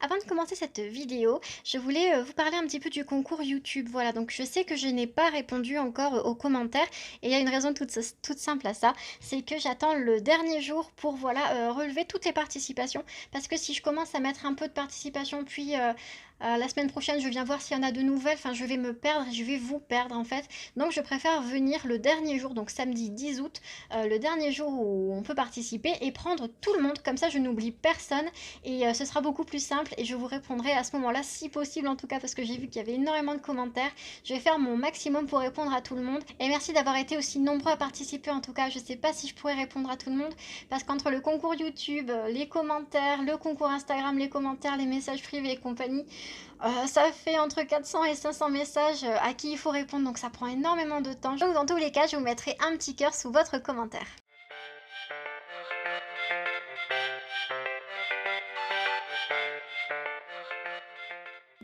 Avant de commencer cette vidéo, je voulais vous parler un petit peu du concours YouTube. Voilà, donc je sais que je n'ai pas répondu encore aux commentaires et il y a une raison toute simple à ça, c'est que j'attends le dernier jour pour voilà relever toutes les participations. Parce que si je commence à mettre un peu de participation, puis la semaine prochaine je viens voir s'il y en a de nouvelles, enfin je vais me perdre et je vais vous perdre en fait. Donc je préfère venir le dernier jour, donc samedi 10 août, le dernier jour où on peut participer et prendre tout le monde, comme ça je n'oublie personne et ce sera beaucoup plus simple et je vous répondrai à ce moment-là si possible en tout cas parce que j'ai vu qu'il y avait énormément de commentaires. Je vais faire mon maximum pour répondre à tout le monde et merci d'avoir été aussi nombreux à participer en tout cas. Je sais pas si je pourrais répondre à tout le monde parce qu'entre le concours YouTube, les commentaires, le concours Instagram, les commentaires, les messages privés et compagnie, ça fait entre 400 et 500 messages à qui il faut répondre donc ça prend énormément de temps. Donc dans tous les cas je vous mettrai un petit cœur sous votre commentaire.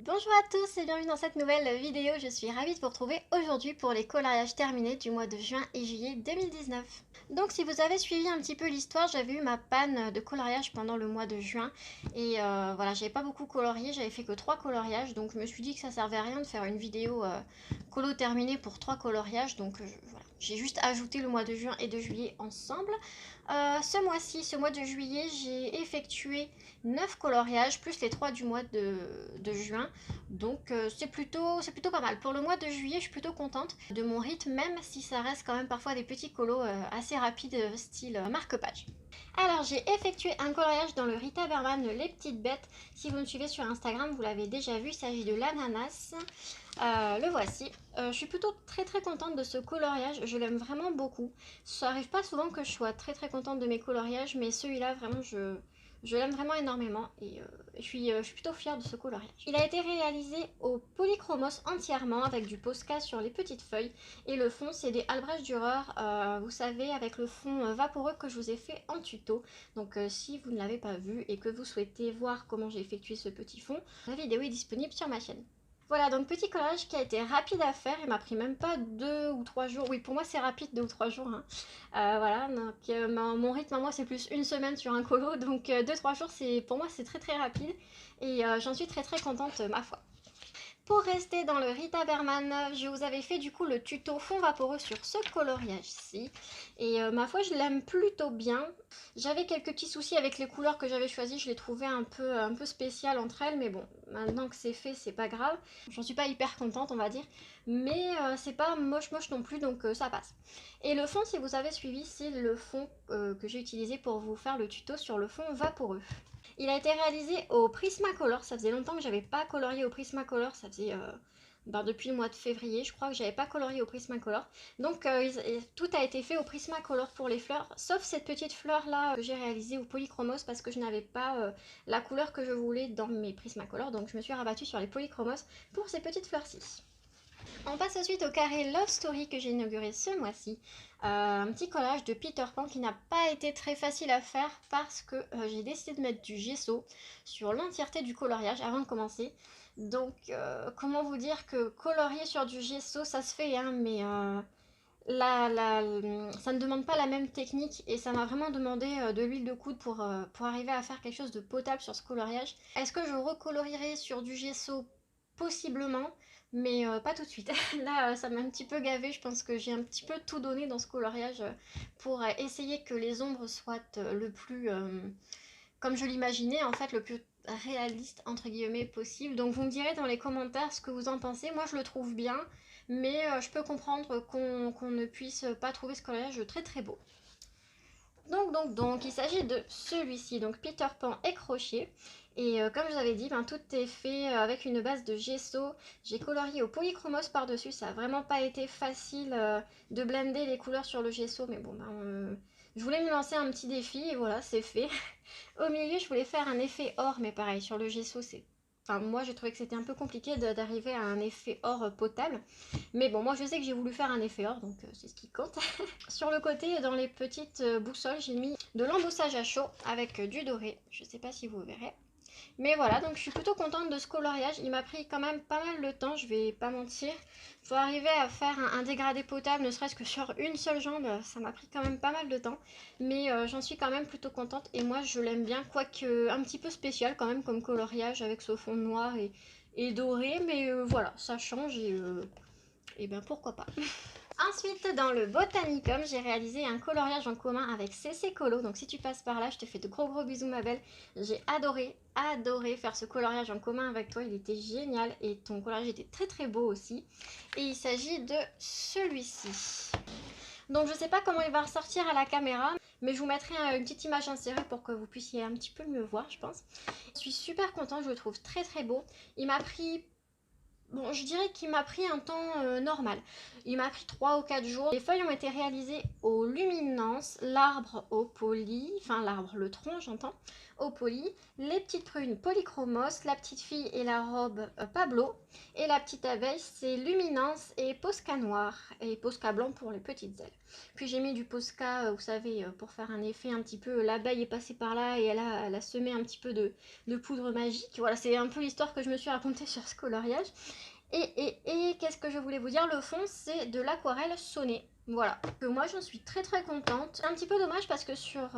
Bonjour à tous et bienvenue dans cette nouvelle vidéo, je suis ravie de vous retrouver aujourd'hui pour les coloriages terminés du mois de juin et juillet 2019. Donc si vous avez suivi un petit peu l'histoire, j'avais eu ma panne de coloriage pendant le mois de juin et voilà, j'avais pas beaucoup colorié, j'avais fait que 3 coloriages donc je me suis dit que ça servait à rien de faire une vidéo colo terminée pour 3 coloriages donc voilà, j'ai juste ajouté le mois de juin et de juillet ensemble. Ce mois-ci, ce mois de juillet, j'ai effectué 9 coloriages plus les 3 du mois de juin. Donc c'est plutôt pas mal. Pour le mois de juillet, je suis plutôt contente de mon rythme, même si ça reste quand même parfois des petits colos assez rapides, style marque-page. Alors j'ai effectué un coloriage dans le Rita Berman Les Petites Bêtes. Si vous me suivez sur Instagram, vous l'avez déjà vu, il s'agit de l'ananas. Le voici. Je suis plutôt très contente de ce coloriage, je l'aime vraiment beaucoup. Ça arrive pas souvent que je sois très contente de mes coloriages, mais celui-là vraiment je l'aime vraiment énormément et je suis plutôt fière de ce coloriage. Il a été réalisé au polychromos entièrement avec du Posca sur les petites feuilles et le fond c'est des Albrecht Dürer, vous savez, avec le fond vaporeux que je vous ai fait en tuto. Donc si vous ne l'avez pas vu et que vous souhaitez voir comment j'ai effectué ce petit fond, la vidéo est disponible sur ma chaîne. Voilà, donc petit collage qui a été rapide à faire, il m'a pris même pas 2 ou 3 jours. Oui, pour moi c'est rapide, 2 ou 3 jours. Hein. Voilà, donc mon rythme à moi c'est plus une semaine sur un colo, donc 2-3 jours pour moi c'est très rapide et j'en suis très contente ma foi. Pour rester dans le Rita Berman, je vous avais fait du coup le tuto fond vaporeux sur ce coloriage-ci. Et ma foi, je l'aime plutôt bien. J'avais quelques petits soucis avec les couleurs que j'avais choisies. Je les trouvais un peu spéciales entre elles. Mais bon, maintenant que c'est fait, c'est pas grave. J'en suis pas hyper contente, on va dire. Mais c'est pas moche non plus, donc ça passe. Et le fond, si vous avez suivi, c'est le fond que j'ai utilisé pour vous faire le tuto sur le fond vaporeux. Il a été réalisé au Prismacolor, ça faisait longtemps que j'avais pas colorié au Prismacolor, ça faisait depuis le mois de février, je crois que j'avais pas colorié au Prismacolor. Donc tout a été fait au Prismacolor pour les fleurs, sauf cette petite fleur là que j'ai réalisée au Polychromos parce que je n'avais pas la couleur que je voulais dans mes Prismacolor, donc je me suis rabattue sur les Polychromos pour ces petites fleurs-ci. On passe ensuite au carré Love Story que j'ai inauguré ce mois-ci. Un petit collage de Peter Pan qui n'a pas été très facile à faire parce que j'ai décidé de mettre du gesso sur l'entièreté du coloriage avant de commencer. Donc comment vous dire que colorier sur du gesso ça se fait hein, mais ça ne demande pas la même technique et ça m'a vraiment demandé de l'huile de coude pour arriver à faire quelque chose de potable sur ce coloriage. Est-ce que je recolorierai sur du gesso? Possiblement, mais pas tout de suite. Là, ça m'a un petit peu gavé. Je pense que j'ai un petit peu tout donné dans ce coloriage pour essayer que les ombres soient le plus, comme je l'imaginais, en fait, le plus réaliste, entre guillemets, possible. Donc vous me direz dans les commentaires ce que vous en pensez. Moi, je le trouve bien, mais je peux comprendre qu'on ne puisse pas trouver ce coloriage très beau. Donc, il s'agit de celui-ci, donc Peter Pan et crochet. Et comme je vous avais dit, tout est fait avec une base de gesso. J'ai colorié au polychromos par-dessus. Ça n'a vraiment pas été facile de blender les couleurs sur le gesso. Mais bon, je voulais me lancer un petit défi et voilà, c'est fait. Au milieu, je voulais faire un effet or, mais pareil, sur le gesso, c'est... Enfin, moi, j'ai trouvé que c'était un peu compliqué d'arriver à un effet or potable. Mais bon, moi, je sais que j'ai voulu faire un effet or, donc c'est ce qui compte. Sur le côté, dans les petites boussoles, j'ai mis de l'embossage à chaud avec du doré. Je sais pas si vous verrez. Mais voilà, donc je suis plutôt contente de ce coloriage. Il m'a pris quand même pas mal de temps, je vais pas mentir. Faut arriver à faire un dégradé potable, ne serait-ce que sur une seule jambe, ça m'a pris quand même pas mal de temps. Mais j'en suis quand même plutôt contente et moi je l'aime bien, quoique un petit peu spécial quand même comme coloriage avec ce fond noir et doré. Mais voilà, ça change et ben pourquoi pas. Ensuite, dans le Botanicum, j'ai réalisé un coloriage en commun avec CC Colo. Donc si tu passes par là, je te fais de gros bisous ma belle. J'ai adoré faire ce coloriage en commun avec toi. Il était génial et ton coloriage était très beau aussi. Et il s'agit de celui-ci. Donc je sais pas comment il va ressortir à la caméra, mais je vous mettrai une petite image insérée pour que vous puissiez un petit peu mieux voir, je pense. Je suis super contente, je le trouve très beau. Il m'a pris... Bon, je dirais qu'il m'a pris un temps normal. Il m'a pris 3 ou 4 jours. Les feuilles ont été réalisées au luminance, l'arbre au poli, enfin l'arbre, le tronc j'entends, au poli, les petites prunes polychromos, la petite fille et la robe Pablo, et la petite abeille c'est luminance et posca noir, et posca blanc pour les petites ailes. Puis j'ai mis du posca, vous savez, pour faire un effet un petit peu, l'abeille est passée par là et elle a semé un petit peu de poudre magique. Voilà, c'est un peu l'histoire que je me suis racontée sur ce coloriage. Et qu'est-ce que je voulais vous dire, le fond c'est de l'aquarelle sonnée. Voilà, que moi j'en suis très contente. C'est un petit peu dommage parce que sur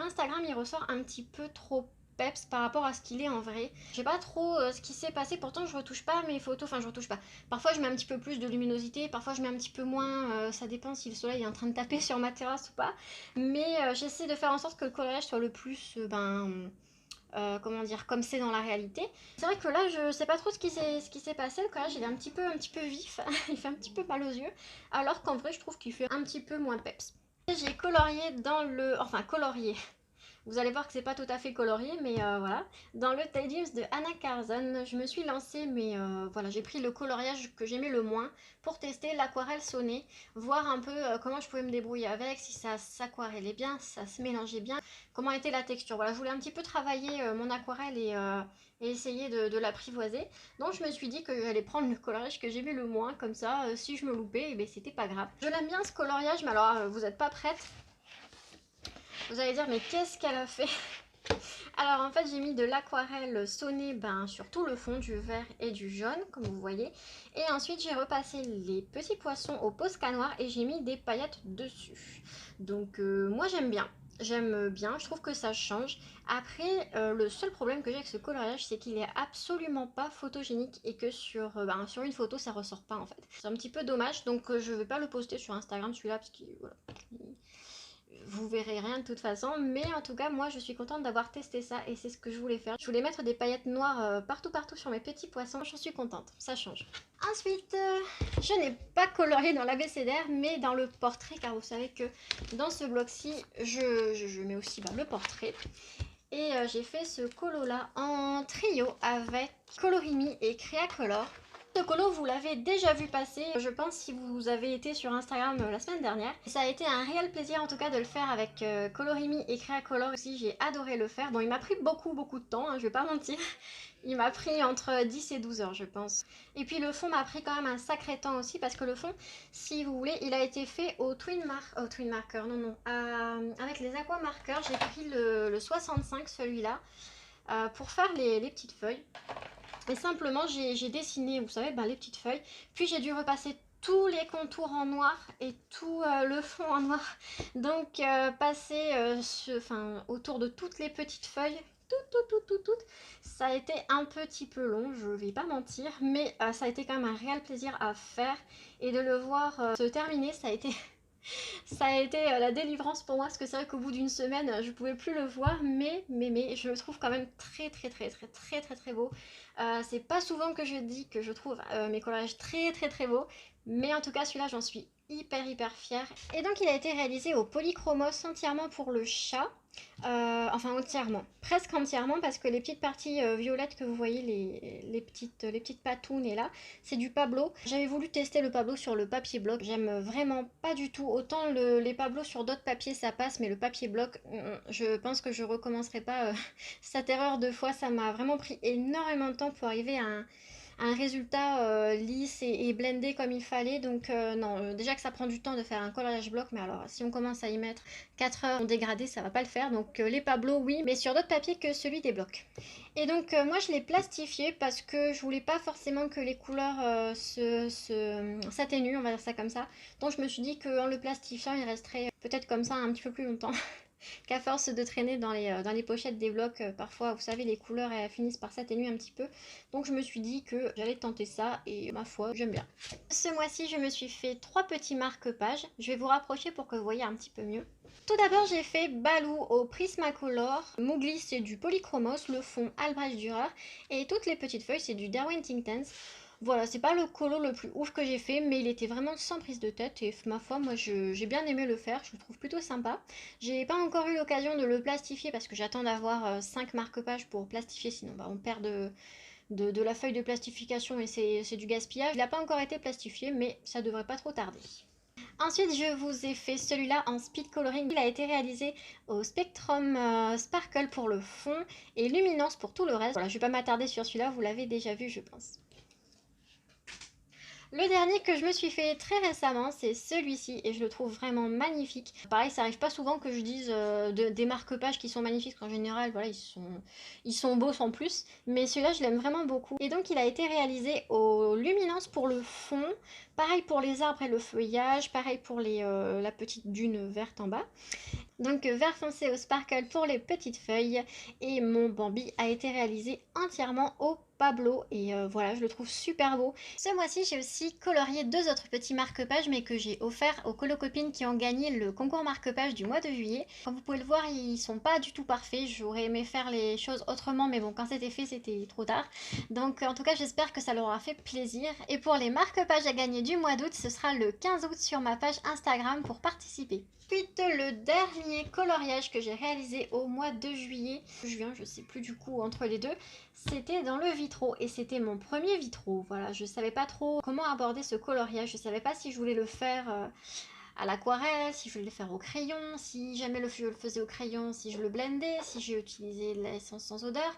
Instagram il ressort un petit peu trop peps par rapport à ce qu'il est en vrai. Je sais pas trop ce qui s'est passé, pourtant je retouche pas mes photos, enfin je retouche pas. Parfois je mets un petit peu plus de luminosité, parfois je mets un petit peu moins, ça dépend si le soleil est en train de taper sur ma terrasse ou pas. Mais j'essaie de faire en sorte que le coloriage soit le plus, comment dire, comme c'est dans la réalité. C'est vrai que là, je sais pas trop ce qui s'est passé. Le collage, il est un petit peu vif. Il fait un petit peu mal aux yeux. Alors qu'en vrai, je trouve qu'il fait un petit peu moins peps. J'ai colorié dans le... Enfin, colorié. Vous allez voir que c'est pas tout à fait colorié, mais voilà. Dans le Tediums de Anna Carzon, je me suis lancée, mais voilà, j'ai pris le coloriage que j'aimais le moins pour tester l'aquarelle sonnée, voir un peu comment je pouvais me débrouiller avec, si ça s'aquarellait bien, si ça se mélangeait bien, comment était la texture. Voilà, je voulais un petit peu travailler mon aquarelle et essayer de l'apprivoiser. Donc je me suis dit que j'allais prendre le coloriage que j'aimais le moins, comme ça, si je me loupais, eh ben, c'était pas grave. Je l'aime bien ce coloriage, mais alors vous n'êtes pas prête. Vous allez dire, mais qu'est-ce qu'elle a fait? Alors en fait j'ai mis de l'aquarelle sonnée sur tout le fond, du vert et du jaune comme vous voyez. Et ensuite j'ai repassé les petits poissons au Posca noir et j'ai mis des paillettes dessus. Donc moi j'aime bien. J'aime bien, je trouve que ça change. Après, le seul problème que j'ai avec ce coloriage, c'est qu'il est absolument pas photogénique et que sur une photo, ça ressort pas en fait. C'est un petit peu dommage, donc je vais pas le poster sur Instagram celui-là parce qu'il voilà, vous verrez rien de toute façon, mais en tout cas moi je suis contente d'avoir testé ça et c'est ce que je voulais faire. Je voulais mettre des paillettes noires partout sur mes petits poissons, j'en suis contente, ça change. Ensuite, je n'ai pas colorié dans l'abécédaire mais dans le portrait, car vous savez que dans ce bloc-ci je mets aussi le portrait. Et j'ai fait ce colo là en trio avec Colorimi et Creacolor. Ce colo, vous l'avez déjà vu passer, je pense, si vous avez été sur Instagram la semaine dernière. Ça a été un réel plaisir en tout cas de le faire avec Colorimi et Creacolor aussi, j'ai adoré le faire. Bon, il m'a pris beaucoup de temps, hein, je vais pas mentir. Il m'a pris entre 10 et 12 heures je pense. Et puis le fond m'a pris quand même un sacré temps aussi parce que le fond, si vous voulez, il a été fait au Twin Marker, avec les aqua marqueurs. J'ai pris le 65 celui-là pour faire les petites feuilles. Et simplement j'ai dessiné, vous savez, les petites feuilles. Puis j'ai dû repasser tous les contours en noir et tout le fond en noir. Donc passer autour de toutes les petites feuilles, toutes. Ça a été un petit peu long, je vais pas mentir, mais ça a été quand même un réel plaisir à faire. Et de le voir se terminer, ça a été... Ça a été la délivrance pour moi, parce que c'est vrai qu'au bout d'une semaine, je pouvais plus le voir, mais je le trouve quand même très beau. C'est pas souvent que je dis que je trouve mes collages très beaux, mais en tout cas celui-là j'en suis hyper fière. Et donc il a été réalisé au polychromos entièrement pour le chat. Enfin entièrement, presque entièrement, parce que les petites parties violettes que vous voyez, les petites patounes et là, c'est du Pablo. J'avais voulu tester le Pablo sur le papier bloc, j'aime vraiment pas du tout. Autant les Pablos sur d'autres papiers ça passe, mais le papier bloc, je pense que je recommencerai pas cette erreur 2 fois. Ça m'a vraiment pris énormément de temps pour arriver un résultat lisse et blendé comme il fallait. Donc non, déjà que ça prend du temps de faire un coloriage bloc, mais alors si on commence à y mettre 4 heures en dégradé, ça va pas le faire. Donc les Pablo, oui, mais sur d'autres papiers que celui des blocs. Et donc moi je l'ai plastifié parce que je voulais pas forcément que les couleurs s'atténuent, on va dire ça comme ça. Donc je me suis dit qu'en le plastifiant, il resterait peut-être comme ça un petit peu plus longtemps. Qu'à force de traîner dans les pochettes des blocs, parfois, vous savez, les couleurs elles finissent par s'atténuer un petit peu. Donc je me suis dit que j'allais tenter ça et ma foi, j'aime bien. Ce mois-ci, je me suis fait 3 petits marque-pages. Je vais vous rapprocher pour que vous voyez un petit peu mieux. Tout d'abord, j'ai fait Baloo au Prismacolor. Mowgli, c'est du Polychromos. Le fond, Albrecht Dürer. Et toutes les petites feuilles, c'est du Derwent Inktense. Voilà, c'est pas le colo le plus ouf que j'ai fait, mais il était vraiment sans prise de tête et ma foi, moi j'ai bien aimé le faire, je le trouve plutôt sympa. J'ai pas encore eu l'occasion de le plastifier parce que j'attends d'avoir 5 marque-pages pour plastifier, sinon on perd de la feuille de plastification et c'est du gaspillage. Il n'a pas encore été plastifié, mais ça devrait pas trop tarder. Ensuite, je vous ai fait celui-là en speed coloring. Il a été réalisé au Spectrum Sparkle pour le fond et Luminance pour tout le reste. Voilà, je vais pas m'attarder sur celui-là, vous l'avez déjà vu, je pense. Le dernier que je me suis fait très récemment, c'est celui-ci et je le trouve vraiment magnifique. Pareil, ça arrive pas souvent que je dise des marque-pages qui sont magnifiques. En général, voilà, ils sont beaux sans plus. Mais celui-là, je l'aime vraiment beaucoup. Et donc, il a été réalisé au Luminance pour le fond. Pareil pour les arbres et le feuillage. Pareil pour la petite dune verte en bas. Donc vert foncé au sparkle pour les petites feuilles et mon Bambi a été réalisé entièrement au Pablo et voilà, je le trouve super beau. Ce mois-ci, j'ai aussi colorié 2 autres petits marque-pages mais que j'ai offert aux colocopines qui ont gagné le concours marque-page du mois de juillet. Comme vous pouvez le voir, ils sont pas du tout parfaits. J'aurais aimé faire les choses autrement mais bon, quand c'était fait, c'était trop tard. Donc en tout cas, j'espère que ça leur aura fait plaisir. Et pour les marque-pages à gagner du mois d'août, ce sera le 15 août sur ma page Instagram pour participer. Ensuite, le dernier coloriage que j'ai réalisé au mois de juillet, juin, je sais plus du coup entre les deux, c'était dans le vitro et c'était mon premier vitro. Voilà, je savais pas trop comment aborder ce coloriage, je savais pas si je voulais le faire à l'aquarelle, si je voulais le faire au crayon, si jamais je le faisais au crayon, si je le blendais, si j'utilisais l'essence sans odeur.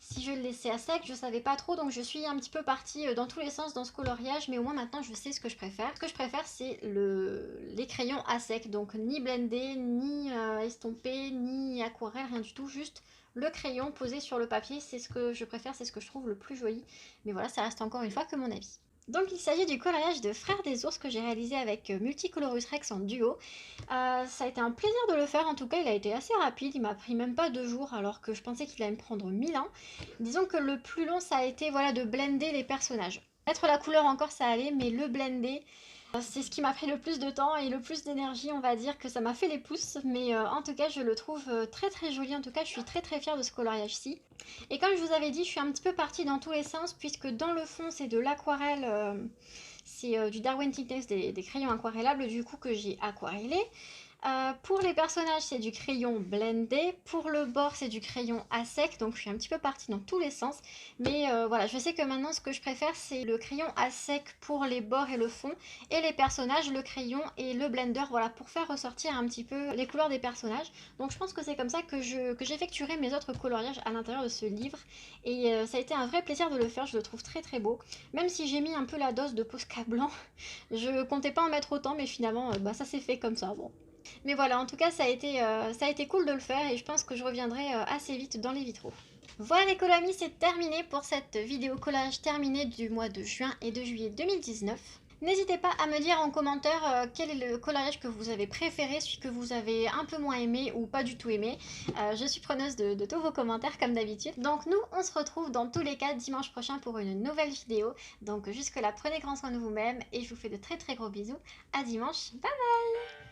Si je le laissais à sec, je savais pas trop, donc je suis un petit peu partie dans tous les sens dans ce coloriage, mais au moins maintenant je sais ce que je préfère. Ce que je préfère, c'est les crayons à sec, donc ni blendé, ni estompé, ni aquarelle, rien du tout, juste le crayon posé sur le papier, c'est ce que je préfère, c'est ce que je trouve le plus joli. Mais voilà, ça reste encore une fois que mon avis. Donc il s'agit du coloriage de Frères des ours que j'ai réalisé avec Multicolorus Rex en duo. Ça a été un plaisir de le faire, en tout cas il a été assez rapide, il m'a pris même pas 2 jours alors que je pensais qu'il allait me prendre 1000 ans. Disons que le plus long ça a été voilà, de blender les personnages. Mettre la couleur encore ça allait, mais le blender, c'est ce qui m'a pris le plus de temps et le plus d'énergie, on va dire que ça m'a fait les pouces, mais en tout cas je le trouve très très joli, en tout cas je suis très très fière de ce coloriage-ci. Et comme je vous avais dit, je suis un petit peu partie dans tous les sens, puisque dans le fond c'est de l'aquarelle, c'est du Derwent Inktense, des crayons aquarellables du coup que j'ai aquarellé. Pour les personnages, c'est du crayon blendé. Pour le bord, c'est du crayon à sec. Donc, je suis un petit peu partie dans tous les sens. Mais voilà, je sais que maintenant, ce que je préfère, c'est le crayon à sec pour les bords et le fond. Et les personnages, le crayon et le blender, voilà, pour faire ressortir un petit peu les couleurs des personnages. Donc, je pense que c'est comme ça que j'effectuerai mes autres coloriages à l'intérieur de ce livre. Et ça a été un vrai plaisir de le faire. Je le trouve très très beau. Même si j'ai mis un peu la dose de Posca blanc, je comptais pas en mettre autant, mais finalement, ça s'est fait comme ça. Bon. Mais voilà, en tout cas, ça a été cool de le faire et je pense que je reviendrai assez vite dans les vitraux. Voilà les colomis, c'est terminé pour cette vidéo collage terminée du mois de juin et de juillet 2019. N'hésitez pas à me dire en commentaire quel est le coloriage que vous avez préféré, celui que vous avez un peu moins aimé ou pas du tout aimé. Je suis preneuse de tous vos commentaires comme d'habitude. Donc nous, on se retrouve dans tous les cas dimanche prochain pour une nouvelle vidéo. Donc jusque là, prenez grand soin de vous-même et je vous fais de très très gros bisous. À dimanche, bye bye!